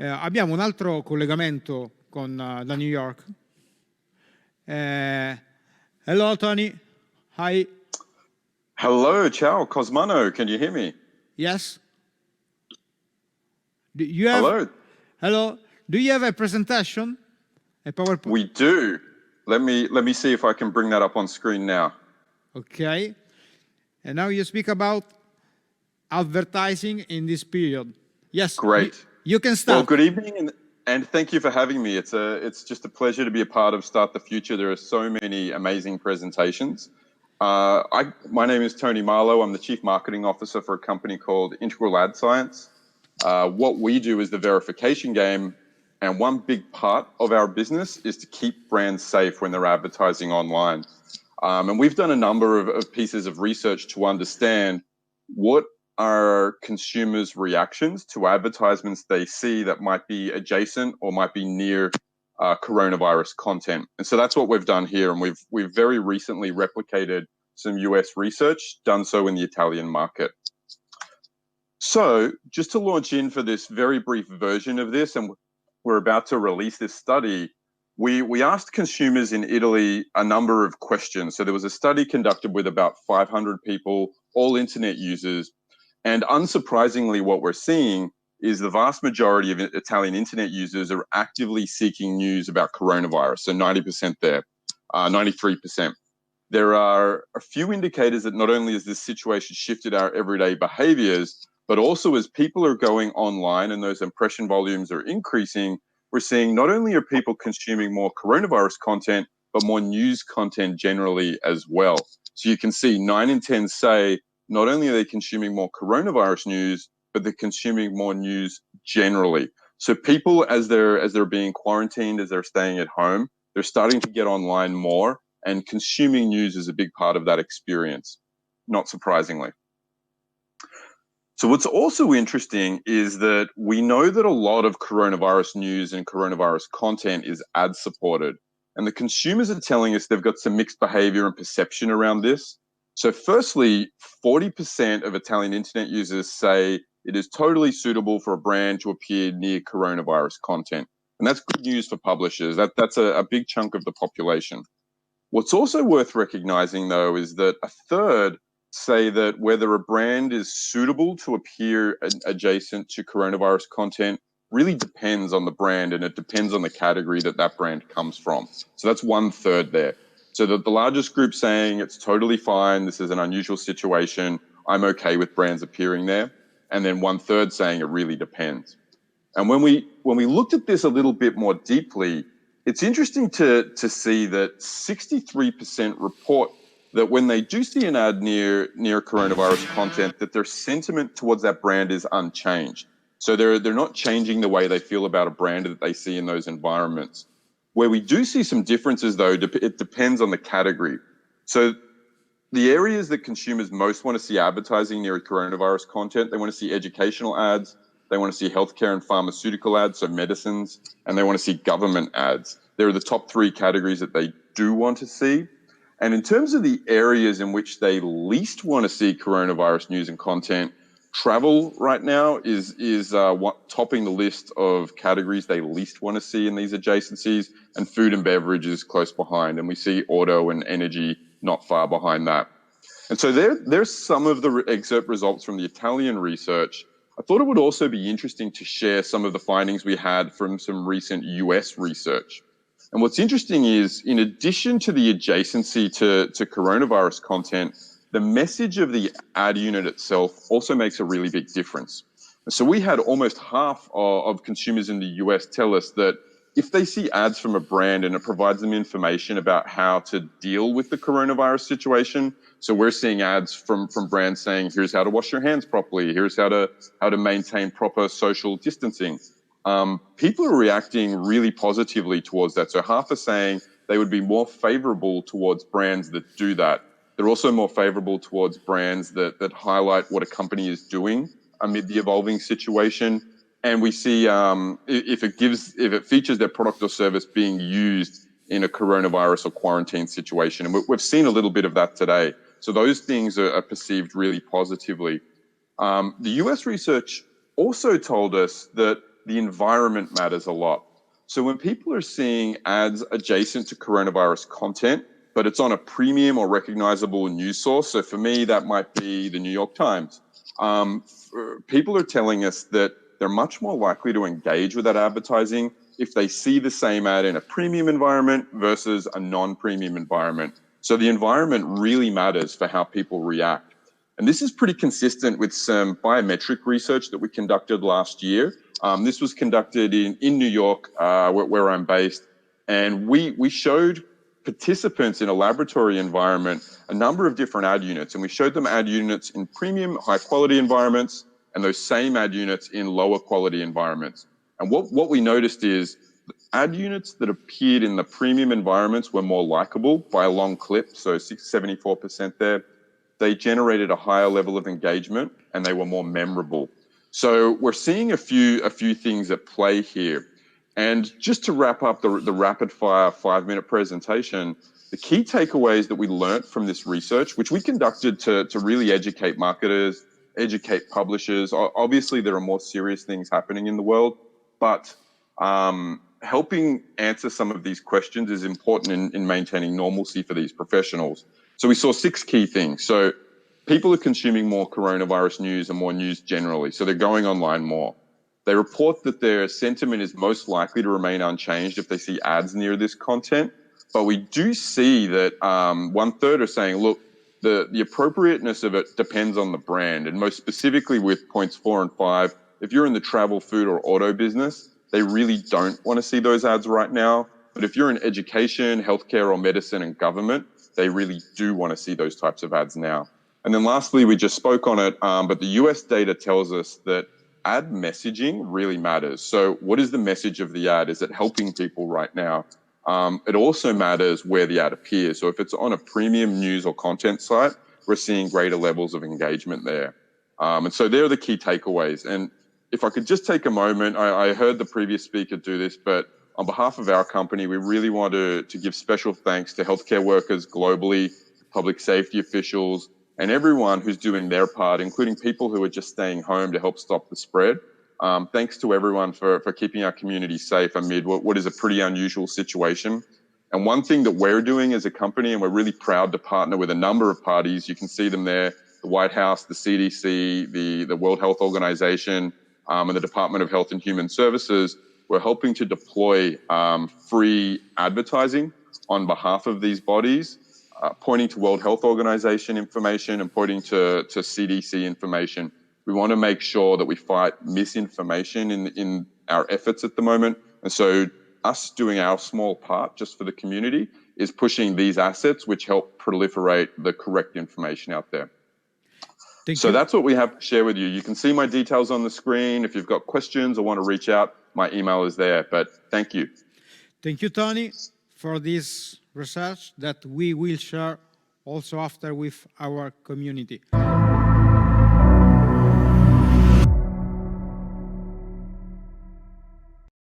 Abbiamo un altro collegamento con da New York. Hello, Tony. Hi. Hello, ciao, Cosmano. Can you hear me? Yes. Do you have, Hello. hello. Do you have a presentation? A PowerPoint? We do. Let me see if I can bring that up on screen now. Okay. And now you speak about advertising in this period. Yes. Great. You can start. Well, good evening, and thank you for having me. It's just a pleasure to be a part of Start the Future. There are so many amazing presentations. My name is Tony Marlow. I'm the Chief Marketing Officer for a company called Integral Ad Science. What we do is the verification game, and one big part of our business is to keep brands safe when they're advertising online. And we've done a number of pieces of research to understand what are consumers' reactions to advertisements they see that might be adjacent or might be near coronavirus content. And so that's what we've done here. And we've very recently replicated some US research, done so in the Italian market. So just to launch in for this very brief version of this, and we're about to release this study, we asked consumers in Italy a number of questions. So there was a study conducted with about 500 people, all internet users. And unsurprisingly, what we're seeing is the vast majority of Italian internet users are actively seeking news about coronavirus. So 90% there, 93%. There are a few indicators that not only has this situation shifted our everyday behaviors, but also as people are going online and those impression volumes are increasing, we're seeing not only are people consuming more coronavirus content, but more news content generally as well. So you can see 9 in 10 say not only are they consuming more coronavirus news, but they're consuming more news generally. So people, as they're being quarantined, as they're staying at home, they're starting to get online more, and consuming news is a big part of that experience, not surprisingly. So what's also interesting is that we know that a lot of coronavirus news and coronavirus content is ad supported. And the consumers are telling us they've got some mixed behavior and perception around this. So firstly, 40% of Italian internet users say it is totally suitable for a brand to appear near coronavirus content. And that's good news for publishers. That's a big chunk of the population. What's also worth recognizing, though, is that a third say that whether a brand is suitable to appear adjacent to coronavirus content really depends on the brand, and it depends on the category that brand comes from. So that's 1/3 there. So the largest group saying it's totally fine, this is an unusual situation, I'm okay with brands appearing there, and then 1/3 saying it really depends. And when we looked at this a little bit more deeply, it's interesting to see that 63% report that when they do see an ad near coronavirus content, that their sentiment towards that brand is unchanged. So they're not changing the way they feel about a brand that they see in those environments. Where we do see some differences, though, it depends on the category. So the areas that consumers most want to see advertising near coronavirus content, they want to see educational ads, they want to see healthcare and pharmaceutical ads, so medicines, and they want to see government ads. They're the top 3 categories that they do want to see. And in terms of the areas in which they least want to see coronavirus news and content, travel right now is topping the list of categories they least want to see in these adjacencies, and food and beverage is close behind, and we see auto and energy not far behind that. And so there's some of the excerpt results from the Italian research. I thought it would also be interesting to share some of the findings we had from some recent US research. And what's interesting is, in addition to the adjacency to coronavirus content, the message of the ad unit itself also makes a really big difference. So we had almost half of consumers in the US tell us that if they see ads from a brand and it provides them information about how to deal with the coronavirus situation, so we're seeing ads from brands saying, here's how to wash your hands properly, here's how to maintain proper social distancing. People are reacting really positively towards that. So half are saying they would be more favorable towards brands that do that. They're also more favorable towards brands that highlight what a company is doing amid the evolving situation. And we see if it features their product or service being used in a coronavirus or quarantine situation. And we've seen a little bit of that today. So those things are perceived really positively. The US research also told us that the environment matters a lot. So when people are seeing ads adjacent to coronavirus content, but it's on a premium or recognizable news source, so for me, that might be the New York Times, people are telling us that they're much more likely to engage with that advertising if they see the same ad in a premium environment versus a non-premium environment. So the environment really matters for how people react. And this is pretty consistent with some biometric research that we conducted last year. This was conducted in New York, where I'm based, and we showed participants in a laboratory environment a number of different ad units, and we showed them ad units in premium, high-quality environments and those same ad units in lower-quality environments. And what we noticed is ad units that appeared in the premium environments were more likable by a long clip, so 74% there. They generated a higher level of engagement and they were more memorable. So we're seeing a few things at play here. And just to wrap up the rapid fire 5-minute presentation, the key takeaways that we learned from this research, which we conducted to really educate marketers, educate publishers. Obviously, there are more serious things happening in the world, but helping answer some of these questions is important in maintaining normalcy for these professionals. So we saw 6 key things. So people are consuming more coronavirus news and more news generally. So they're going online more. They report that their sentiment is most likely to remain unchanged if they see ads near this content. But we do see that 1/3 are saying, look, the appropriateness of it depends on the brand. And most specifically with points 4 and 5, if you're in the travel, food or auto business, they really don't want to see those ads right now. But if you're in education, healthcare or medicine and government, they really do want to see those types of ads now. And then lastly, we just spoke on it, but the US data tells us that ad messaging really matters. So what is the message of the ad? Is it helping people right now? It also matters where the ad appears. So if it's on a premium news or content site, we're seeing greater levels of engagement there. And so there are the key takeaways. And if I could just take a moment, I heard the previous speaker do this, but on behalf of our company, we really want to give special thanks to healthcare workers globally, public safety officials, and everyone who's doing their part, including people who are just staying home to help stop the spread. Thanks to everyone for keeping our community safe amid what is a pretty unusual situation. And one thing that we're doing as a company, and we're really proud to partner with a number of parties, you can see them there, the White House, the CDC, the World Health Organization, and the Department of Health and Human Services. We're helping to deploy free advertising on behalf of these bodies, pointing to World Health Organization information and pointing to CDC information. We want to make sure that we fight misinformation in our efforts at the moment. And so us doing our small part just for the community is pushing these assets which help proliferate the correct information out there. Thank you. That's what we have to share with you. You can see my details on the screen. If you've got questions or want to reach out, my email is there. But thank you. Thank you, Tony, for this research that we will share also after with our community.